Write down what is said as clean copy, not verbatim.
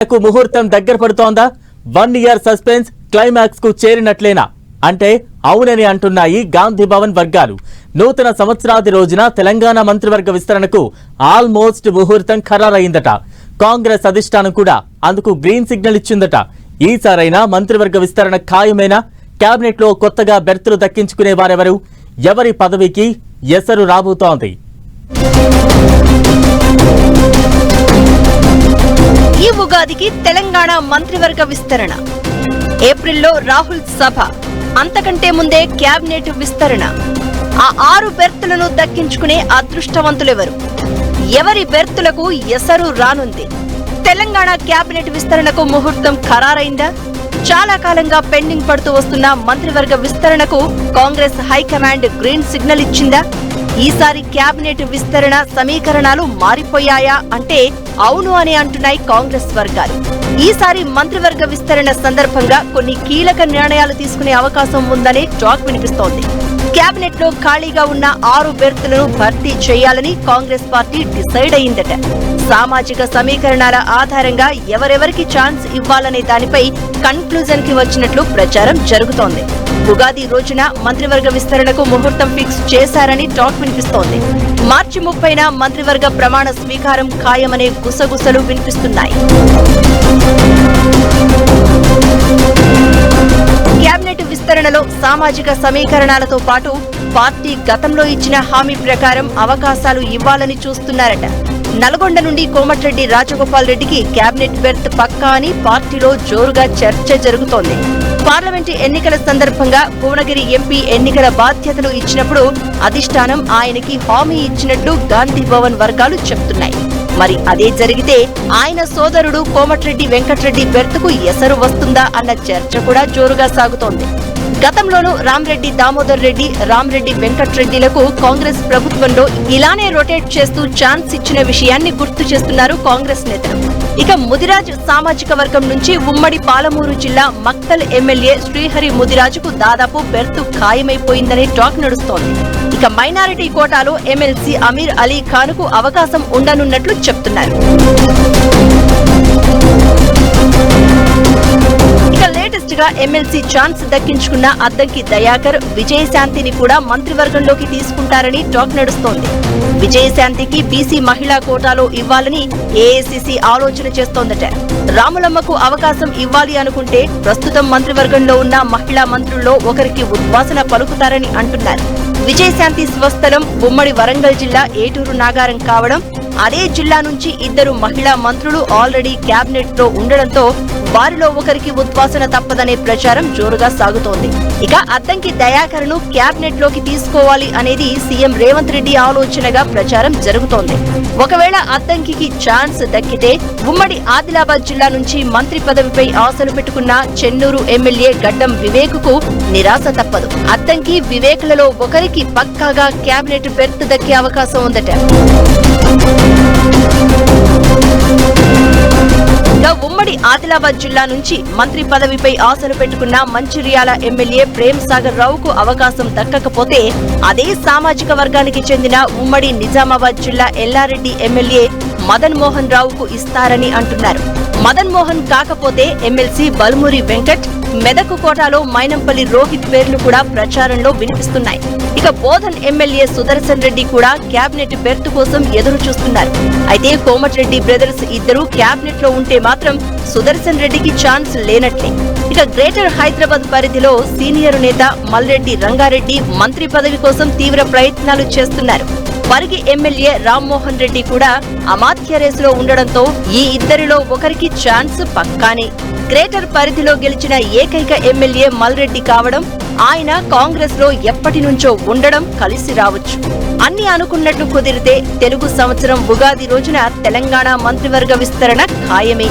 ముహూర్తం దగ్గర పడుతోందా? 1 year suspense climax కు చేరినట్లేనా అంటే అవునని అంటున్నాయి గాంధీ భవన్ వర్గాలు. నూతన సంవత్సరాది రోజున తెలంగాణ మంత్రివర్గ విస్తరణకు ఆల్మోస్ట్ ముహూర్తం ఖరారైందట. కాంగ్రెస్ అధిష్టానం కూడా అందుకు గ్రీన్ సిగ్నల్ ఇచ్చిందట. ఈసారైనా మంత్రివర్గ విస్తరణ ఖాయమేనా? కేబినెట్ లో కొత్తగా బెర్తులు దక్కించుకునే వారెవరు? ఎవరి పదవికి ఎసరు రాబోతోంది? ఈ ఉగాదికి తెలంగాణ మంత్రివర్గ విస్తరణ, ఏప్రిల్లో రాహుల్ సభ, అంతకంటే ముందే కేబినెట్ విస్తరణ. ఆ 6 బెర్తులను దక్కించుకునే అదృష్టవంతులెవరు? ఎవరి బెర్తులకు ఎసరు రానుంది? తెలంగాణ కేబినెట్ విస్తరణకు ముహూర్తం ఖరారైందా? చాలా కాలంగా పెండింగ్ పడుతూ వస్తున్న మంత్రివర్గ విస్తరణకు కాంగ్రెస్ హైకమాండ్ గ్రీన్ సిగ్నల్ ఇచ్చిందా? ఈసారి కేబినెట్ విస్తరణ సమీకరణాలు మారిపోయాయా అంటే అవును అని అంటున్నాయి కాంగ్రెస్ వర్గాలు. ఈసారి మంత్రివర్గ విస్తరణ సందర్భంగా కొన్ని కీలక నిర్ణయాలు తీసుకునే అవకాశం ఉందనే టాక్ వినిపిస్తోంది. కేబినెట్ లో ఖాళీగా ఉన్న 6 బెర్తులను భర్తీ చేయాలని కాంగ్రెస్ పార్టీ డిసైడ్ అయిందట. సామాజిక సమీకరణాల ఆధారంగా ఎవరెవరికి ఛాన్స్ ఇవ్వాలనే దానిపై కన్క్లూజన్ కి వచ్చినట్లు ప్రచారం జరుగుతోంది. ఉగాది రోజున మంత్రివర్గ విస్తరణకు ముహూర్తం ఫిక్స్ చేశారని టాక్ వినిపిస్తోంది. మార్చి 30న మంత్రివర్గ ప్రమాణ స్వీకారం ఖాయమనే గుసగుసలు వినిపిస్తున్నాయి. కేబినెట్ విస్తరణలో సామాజిక సమీకరణాలతో పాటు పార్టీ గతంలో ఇచ్చిన హామీ ప్రకారం అవకాశాలు ఇవ్వాలని చూస్తున్నారట. నల్గొండ నుండి కోమటిరెడ్డి రాజగోపాల్ రెడ్డికి కేబినెట్ బెర్త్ పక్కా అని పార్టీలో జోరుగా చర్చ జరుగుతోంది. పార్లమెంటు ఎన్నికల సందర్భంగా భువనగిరి ఎంపీ ఎన్నికల బాధ్యతలు ఇచ్చినప్పుడు అధిష్టానం ఆయనకి హామీ ఇచ్చినట్లు గాంధీ భవన్ వర్గాలు చెప్తున్నాయి. మరి అదే జరిగితే ఆయన సోదరుడు కోమటిరెడ్డి వెంకట్రెడ్డి బెర్త్కు ఎసరు వస్తుందా అన్న చర్చ కూడా జోరుగా సాగుతోంది. గతంలోనూ రామ్రెడ్డి దామోదర్ రెడ్డి, రామ్రెడ్డి వెంకట్రెడ్డిలకు కాంగ్రెస్ ప్రభుత్వంలో ఇలానే రొటేట్ చేస్తూ ఛాన్స్ ఇచ్చిన విషయాన్ని గుర్తు చేస్తున్నారు కాంగ్రెస్ నేతలు. ఇక ముదిరాజ్ సామాజిక వర్గం నుంచి ఉమ్మడి పాలమూరు జిల్లా మక్తల్ ఎమ్మెల్యే శ్రీహరి ముదిరాజుకు దాదాపు బెర్తు ఖాయమైపోయిందనే టాక్ నడుస్తోంది. ఇక మైనారిటీ కోటాలో ఎమ్మెల్సీ అమీర్ అలీ ఖాన్ కు అవకాశం ఉండనున్నట్లు చెప్తున్నారు. ఇక లేటెస్ట్ గా ఎమ్మెల్సీ ఛాన్స్ దక్కించుకున్న అద్దంకి దయాకర్, విజయశాంతిని కూడా మంత్రివర్గంలోకి తీసుకుంటారని టాక్ నడుస్తోంది. విజయశాంతికి బీసీ మహిళా కోటాలో ఇవ్వాలని ఏఐసీసీ ఆలోచన చేస్తోందట. రాములమ్మకు అవకాశం ఇవ్వాలి అనుకుంటే ప్రస్తుతం మంత్రివర్గంలో ఉన్న మహిళా మంత్రుల్లో ఒకరికి ఉద్వాసన పలుకుతారని అంటున్నారు. విజయశాంతి స్వస్థలం ఉమ్మడి వరంగల్ జిల్లా ఏటూరు నాగారం కావడం, అదే జిల్లా నుంచి 2 మహిళా మంత్రులు ఆల్రెడీ కేబినెట్ లో ఉండడంతో వారిలో ఒకరికి ఉద్వాసన తప్పదనే ప్రచారం జోరుగా సాగుతోంది. ఇక అద్దంకి దయాకర్ ను కేబినెట్ లోకి తీసుకోవాలి అనేది సీఎం రేవంత్ రెడ్డి ఆలోచనగా ప్రచారం జరుగుతోంది. ఒకవేళ అద్దంకి ఛాన్స్ దక్కితే ఉమ్మడి ఆదిలాబాద్ జిల్లా నుంచి మంత్రి పదవిపై ఆశలు పెట్టుకున్న చెన్నూరు ఎమ్మెల్యే గడ్డం వివేక్ కు నిరాశ తప్పదు. అద్దంకి వివేక్లలో ఒకరికి పక్కాగా కేబినెట్ బెర్త్ దక్కే అవకాశం ఉందట. ఉమ్మడి ఆదిలాబాద్ జిల్లా నుంచి మంత్రి పదవిపై ఆశలు పెట్టుకున్న మంచిర్యాల ఎమ్మెల్యే ప్రేమ్ సాగర్ రావుకు అవకాశం దక్కకపోతే అదే సామాజిక వర్గానికి చెందిన ఉమ్మడి నిజామాబాద్ జిల్లా ఎల్లారెడ్డి ఎమ్మెల్యే మదన్ మోహన్ రావుకు ఇస్తారని అంటున్నారు. మదన్ మోహన్ కాకపోతే ఎమ్మెల్సీ బల్మూరి వెంకట్, మెదక్ కోటాలో మైనంపల్లి రోహిత్ పేర్లు కూడా ప్రచారంలో వినిపిస్తున్నాయి. ఇక బోధన్ ఎమ్మెల్యే సుదర్శన్ రెడ్డి కూడా కేబినెట్ బెర్త్ కోసం ఎదురు చూస్తున్నారు. అయితే కోమటిరెడ్డి బ్రదర్స్ ఇద్దరు కేబినెట్ లో ఉంటే మాత్రం సుదర్శన్ రెడ్డికి ఛాన్స్ లేనట్లే. ఇక గ్రేటర్ హైదరాబాద్ పరిధిలో సీనియర్ నేత మల్రెడ్డి రంగారెడ్డి మంత్రి పదవి కోసం తీవ్ర ప్రయత్నాలు చేస్తున్నారు. పరిగి ఎమ్మెల్యే రామ్మోహన్ రెడ్డి కూడా అమాత్య రేసులో ఉండడంతో ఈ ఇద్దరిలో ఒకరికి ఛాన్స్ పక్కానే. గ్రేటర్ పరిధిలో గెలిచిన ఏకైక ఎమ్మెల్యే మల్రెడ్డి కావడం, ఆయన కాంగ్రెస్ లో ఎప్పటి నుంచో ఉండడం కలిసి రావచ్చు. అన్ని అనుకున్నట్లు కుదిరితే తెలుగు సంవత్సరం ఉగాది రోజున తెలంగాణ మంత్రివర్గ విస్తరణ ఖాయమే.